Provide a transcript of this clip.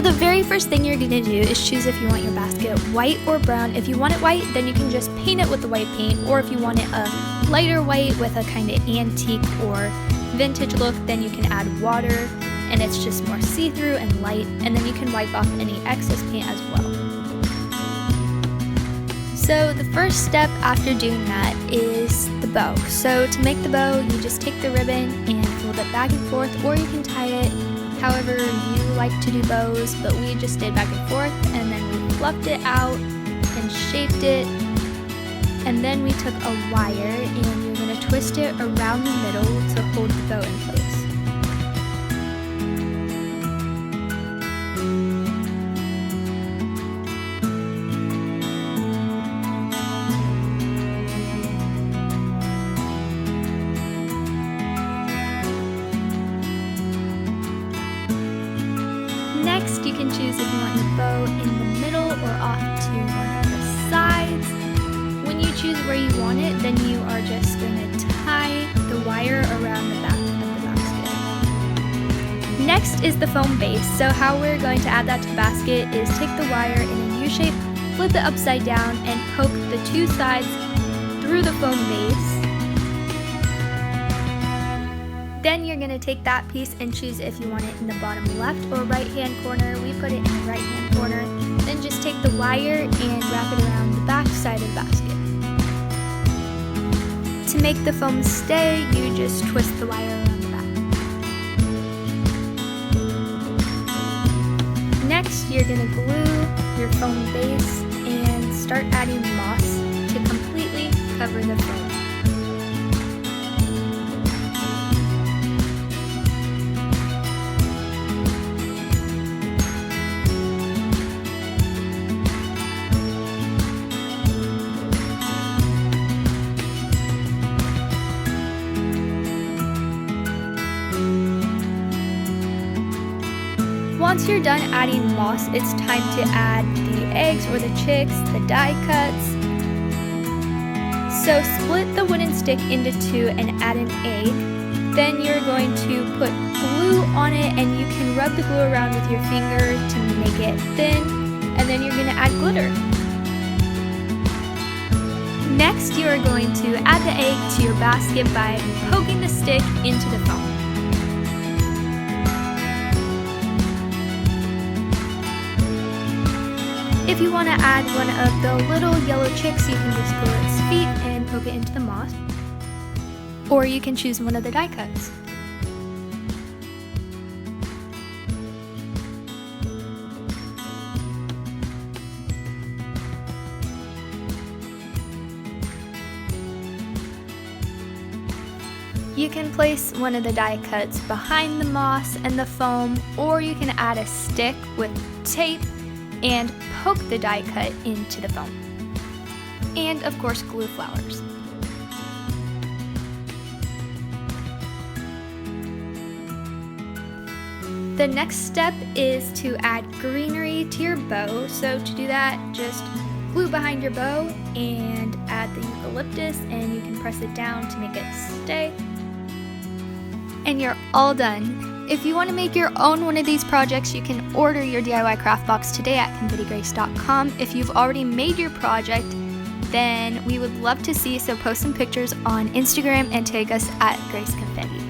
So the very first thing you're going to do is choose if you want your basket white or brown. If you want it white, then you can just paint it with the white paint, or if you want it a lighter white with a kind of antique or vintage look, then you can add water and it's just more see-through and light, and then you can wipe off any excess paint as well. So the first step after doing that is the bow. So to make the bow, you just take the ribbon and fold it back and forth, or you can tie it however you like to do bows, but we just did back and forth, and then we fluffed it out and shaped it, and then we took a wire and you're going to twist it around the middle to hold the bow in place. Next, you can choose if you want your bow in the middle or off to one of the sides. When you choose where you want it, then you are just going to tie the wire around the back of the basket. Next is the foam base. So how we're going to add that to the basket is take the wire in a U shape, flip it upside down, and poke the two sides through the foam base. Then you're going to take that piece and choose if you want it in the bottom left or right hand corner. We put it in the right hand corner. Then just take the wire and wrap it around the back side of the basket. To make the foam stay, you just twist the wire around the back. Next, you're going to glue your foam base and start adding moss to completely cover the foam. Once you're done adding moss, it's time to add the eggs or the chicks, the die cuts. So split the wooden stick into two and add an egg. Then you're going to put glue on it, and you can rub the glue around with your finger to make it thin, and then you're going to add glitter. Next, you are going to add the egg to your basket by poking the stick into the foam. If you want to add one of the little yellow chicks, you can just glue its feet and poke it into the moss. Or you can choose one of the die cuts. You can place one of the die cuts behind the moss and the foam, or you can add a stick with tape and poke the die cut into the foam. And of course, glue flowers. The next step is to add greenery to your bow. So to do that, just glue behind your bow and add the eucalyptus, and you can press it down to make it stay. And you're all done. If you want to make your own one of these projects, you can order your DIY craft box today at confettigrace.com. If you've already made your project, then we would love to see, so post some pictures on Instagram and tag us at Grace Confetti.